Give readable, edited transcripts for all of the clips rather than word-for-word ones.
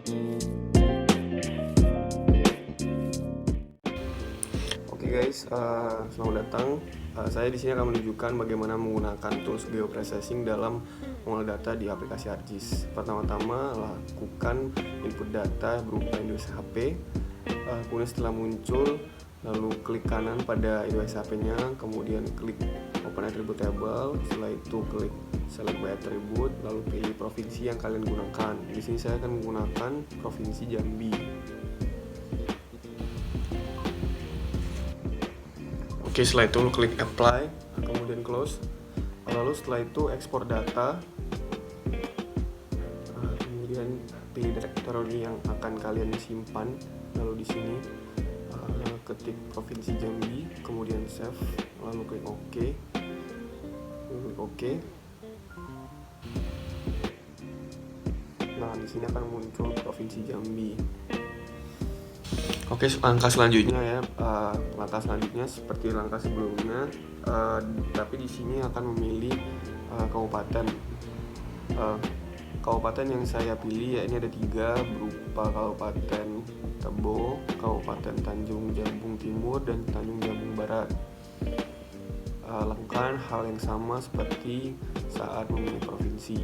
Oke guys, selamat datang. Saya di sini akan menunjukkan bagaimana menggunakan tools geoprocessing dalam mengolah data di aplikasi ArcGIS. Pertama-tama lakukan input data berupa index HP. Kemudian setelah muncul, lalu klik kanan pada index HP-nya, kemudian klik Open Attribute Table. Setelah itu klik Select by Attribute, lalu pilih provinsi yang kalian gunakan. Di sini saya akan menggunakan provinsi Jambi. Oke, setelah itu klik apply, kemudian close. Lalu setelah itu ekspor data, kemudian pilih direktori yang akan kalian simpan. Lalu di sini ketik provinsi Jambi, kemudian save, lalu klik OK. Nah, di sini akan muncul provinsi Jambi. Oke, langkah selanjutnya ya, seperti langkah sebelumnya, tapi di sini akan memilih kabupaten. Kabupaten yang saya pilih ya ini ada 3, berupa Kabupaten Tebo, Kabupaten Tanjung Jabung Timur, dan Tanjung Jabung Barat. Lakukan hal yang sama seperti saat memilih provinsi.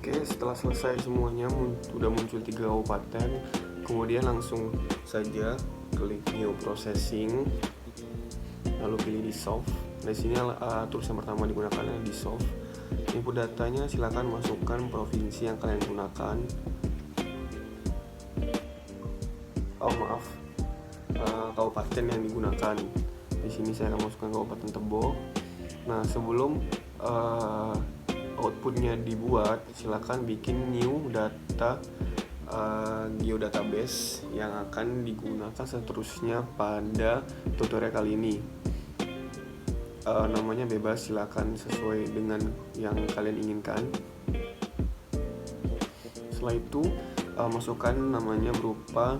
Oke, setelah selesai semuanya, sudah muncul 3 kabupaten, kemudian langsung saja klik New Processing, lalu pilih Dissolve. Di sini tools yang pertama digunakan adalah Dissolve. Input datanya silakan masukkan provinsi yang kalian gunakan. Kabupaten yang digunakan. Di sini saya akan masukkan Kabupaten Tebo. Nah, sebelum outputnya dibuat, silakan bikin new data geodatabase yang akan digunakan seterusnya pada tutorial kali ini. Namanya bebas, silakan sesuai dengan yang kalian inginkan. Setelah itu masukkan namanya berupa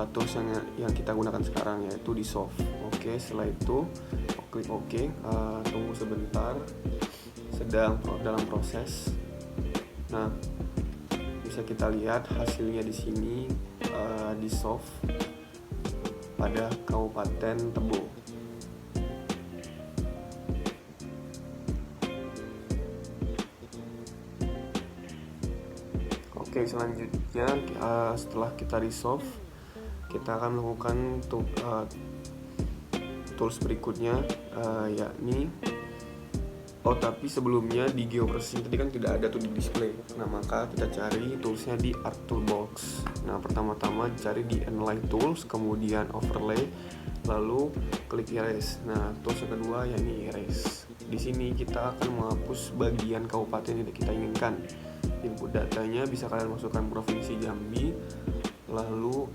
tools yang kita gunakan sekarang, yaitu Dissolve. Oke, setelah itu klik OK. Tunggu sebentar, sedang dalam proses. Nah, bisa kita lihat hasilnya di sini, Dissolve pada Kabupaten Tebo. Oke, selanjutnya setelah kita resolve, kita akan melakukan tools berikutnya, yakni tapi sebelumnya di geoprocessing tadi kan tidak ada tuh di display. Nah, maka kita cari toolsnya di Art Toolbox. Nah, pertama-tama cari di Inline Tools, kemudian Overlay, lalu klik Erase. Nah, tools yang kedua yakni Erase. Di sini kita akan menghapus bagian kabupaten yang kita inginkan. Input datanya bisa kalian masukkan provinsi Jambi, lalu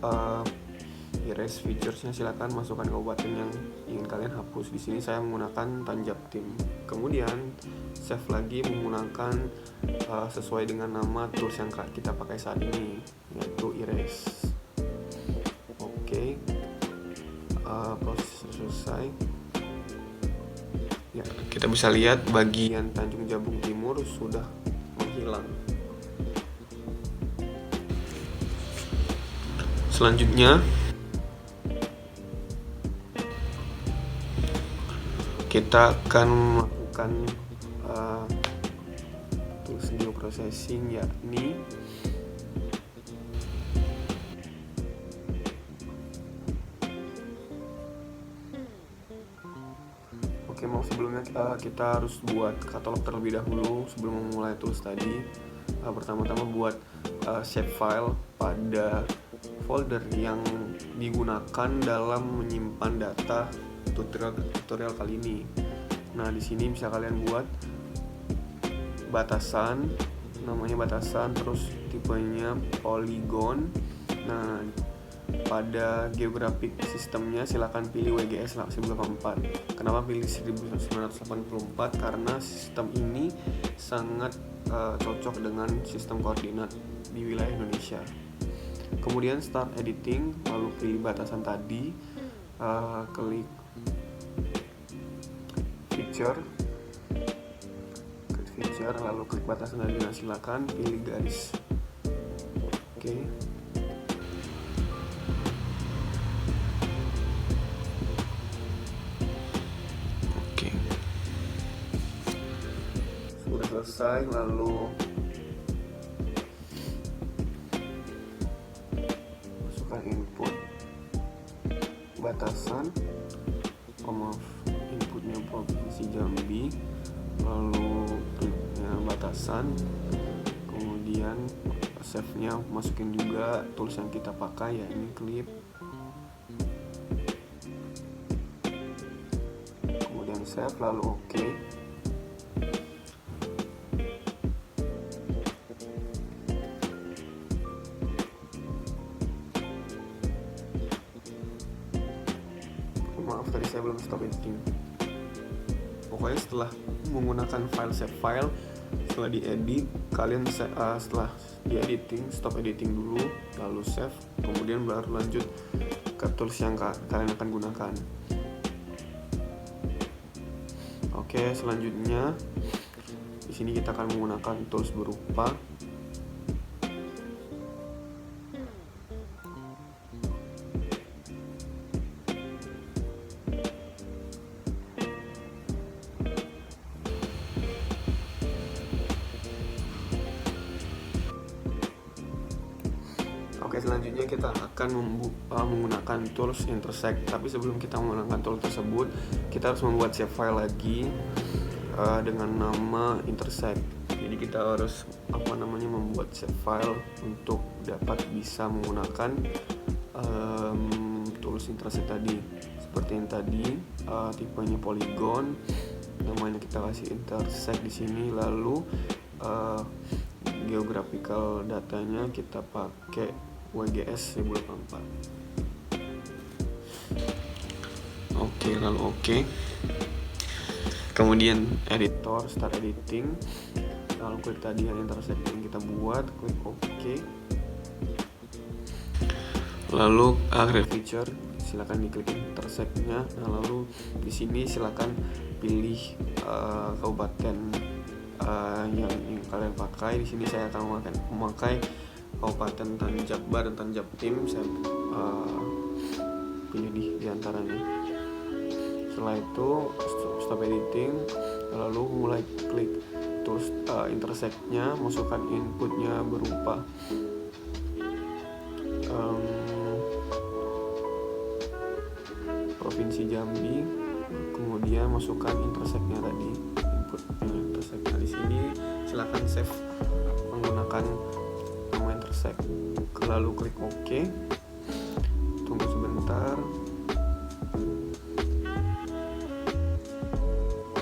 erase featuresnya silakan masukkan kabupaten yang ingin kalian hapus. Di sini saya menggunakan Tanjabtim. Kemudian save lagi menggunakan sesuai dengan nama tools yang kita pakai saat ini, yaitu erase. Oke, proses selesai. Ya, kita bisa lihat bagian Tanjung Jabung Timur sudah menghilang. Selanjutnya kita akan melakukan tools processing, yakni oke, mau sebelumnya kita harus buat katalog terlebih dahulu sebelum memulai tools tadi. Pertama-tama buat shape file pada folder yang digunakan dalam menyimpan data tutorial kali ini. Nah, di sini bisa kalian buat batasan, namanya batasan, terus tipenya polygon. Nah, pada geographic sistemnya silakan pilih WGS 1084. Kenapa pilih 1984? Karena sistem ini sangat cocok dengan sistem koordinat di wilayah Indonesia. Kemudian start editing, lalu pilih batasan tadi, klik feature, lalu klik batasan tadi. Nah, silakan pilih garis. Oke. Sudah selesai, lalu masukkan input batasan, inputnya Provinsi Jambi, lalu kliknya batasan, kemudian save-nya masukin juga tools yang kita pakai, ya ini clip, kemudian save, lalu oke. Maaf, tadi saya belum stop editing. Pokoknya setelah menggunakan file save file, setelah diedit, kalian setelah diediting, stop editing dulu, lalu save, kemudian baru lanjut ke tools yang kalian akan gunakan. Oke, selanjutnya di sini kita akan menggunakan tools berupa selanjutnya kita akan menggunakan tools intersect. Tapi sebelum kita menggunakan tools tersebut, kita harus membuat save file lagi dengan nama intersect. Jadi kita harus membuat save file untuk dapat bisa menggunakan tools intersect tadi. Seperti yang tadi, tipenya polygon, namanya kita kasih intersect di sini, lalu geographical datanya kita pakai WGS 1084. Oke, lalu oke. Kemudian editor, start editing, lalu klik tadi yang intersect yang kita buat, klik oke. Lalu create feature, silakan diklik intersect-nya. Nah, lalu di sini silakan pilih kabupaten yang ingin kalian pakai. Di sini saya akan memakai Kabupaten Tanjab dan Tanjab Tim. Saya pilih di antaranya. Setelah itu stop editing, lalu mulai klik tools intersect-nya, masukkan inputnya berupa Provinsi Jambi, kemudian masukkan intersect-nya tadi, inputnya intersect. Nah, di sini silakan save menggunakan nama intersect, lalu klik OK. Tunggu sebentar.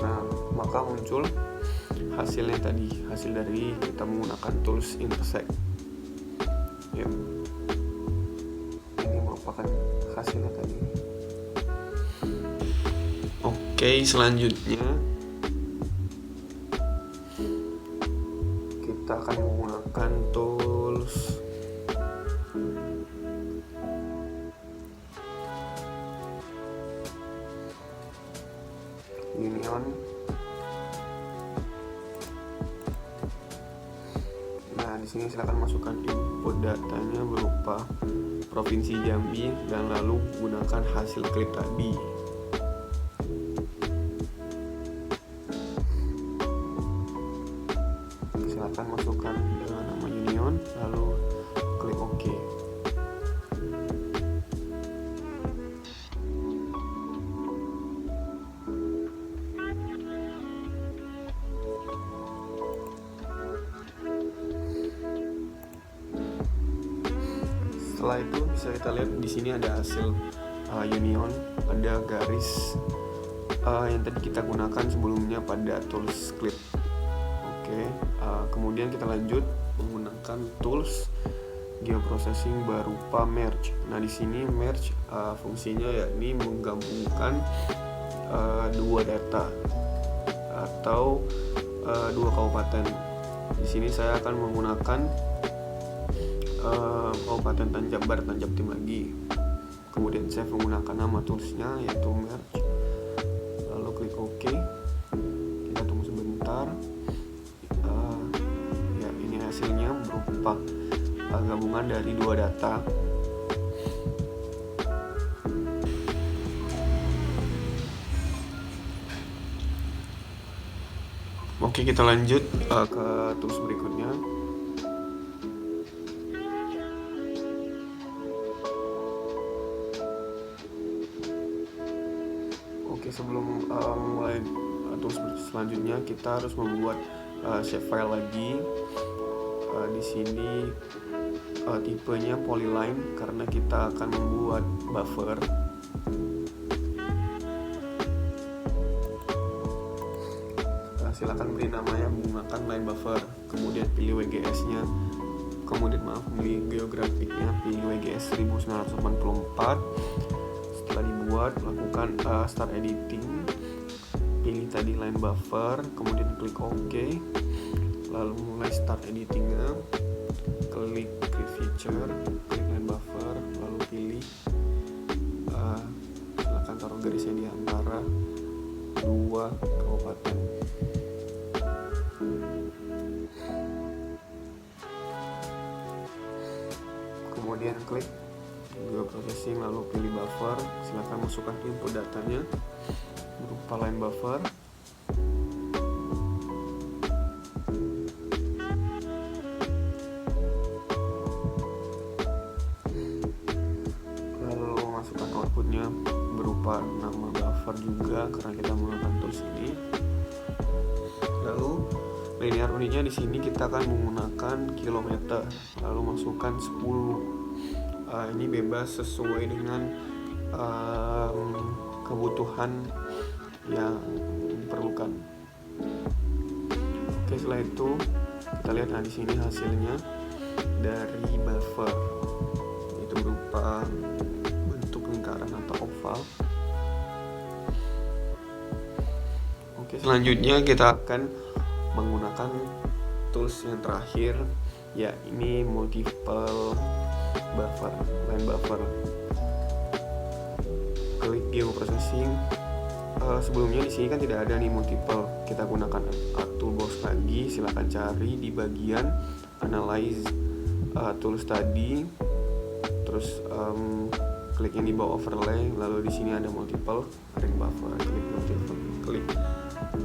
Nah, maka muncul hasilnya tadi, hasil dari kita menggunakan tools intersect. Ya, ini merupakan hasilnya tadi. Oke, selanjutnya kita akan menggunakan tools Union. Nah, di sini silakan masukkan input datanya berupa Provinsi Jambi dan lalu gunakan hasil klik tadi. Silakan masukkan nama Union, lalu klik OK. Setelah itu bisa kita lihat di sini ada hasil Union, ada garis yang tadi kita gunakan sebelumnya pada tools clip. Oke, kemudian kita lanjut menggunakan tools geoprocessing berupa merge. Nah, di sini merge fungsinya yakni menggabungkan dua data atau dua kabupaten. Di sini saya akan menggunakan Kabupaten Tanjab Barat, Tanjab Timagi. Kemudian saya menggunakan nama toolsnya yaitu merge, lalu klik OK. Kita tunggu sebentar. Ya, ini hasilnya berupa gabungan dari dua data. Oke, kita lanjut ke tools berikutnya. Oke, sebelum mulai tools selanjutnya, kita harus membuat shapefile lagi. Di sini tipenya polyline karena kita akan membuat buffer. Silakan beri namanya menggunakan line buffer, kemudian pilih WGS-nya, pilih geografiknya, pilih WGS 1984. Setelah dibuat, lakukan start editing, pilih tadi line buffer, kemudian klik OK, lalu mulai start editingnya, klik create feature, klik line buffer, lalu pilih silakan taruh garisnya di antara dua kabupaten. Kemudian klik geoprocessing, lalu pilih buffer. Silakan masukkan input datanya berupa line buffer. Lalu masukkan outputnya berupa nama buffer juga karena kita menggunakan tools ini. Lalu linear unitnya di sini kita akan menggunakan kilometer. Lalu masukkan 10. Ini bebas sesuai dengan kebutuhan yang diperlukan. Oke, setelah itu kita lihat di sini hasilnya dari buffer, itu berupa bentuk lingkaran atau oval. Oke, selanjutnya kita akan menggunakan tools yang terakhir, ya ini multiple buffer, line buffer. Klik geoprocessing. Sebelumnya di sini kan tidak ada nih multiple, kita gunakan toolbox lagi. Silakan cari di bagian analyze tools tadi, terus klik yang di bawah overlay, lalu di sini ada multiple ring buffer, klik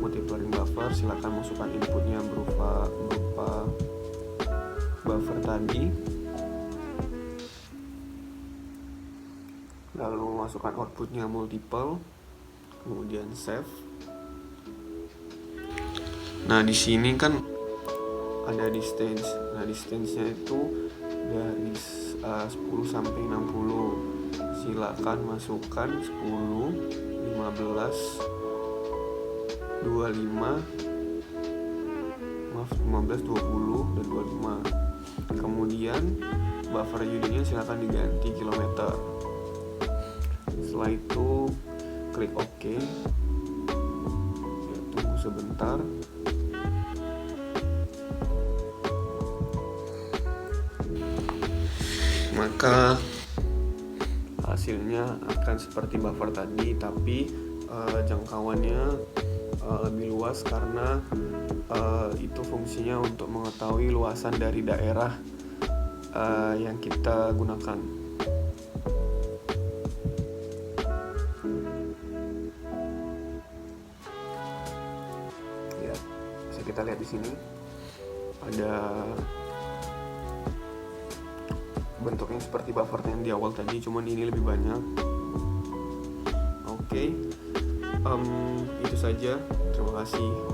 multiple ring buffer. Silakan masukkan inputnya berupa buffer tadi, lalu masukkan outputnya multiple, kemudian save. Nah, di sini kan ada distance. Nah, distance-nya itu dari 10 sampai 60. Silakan masukkan 10, 15, 25, 15, 20 dan 25. Kemudian buffer unitnya silakan diganti kilometer. Setelah itu klik OK. Ya, tunggu sebentar. Maka hasilnya akan seperti buffer tadi, tapi jangkauannya lebih luas karena itu fungsinya untuk mengetahui luasan dari daerah yang kita gunakan. Ya, bisa kita lihat di sini. ada bentuknya seperti buffer yang di awal tadi, cuman ini lebih banyak. Oke, itu saja. Terima kasih.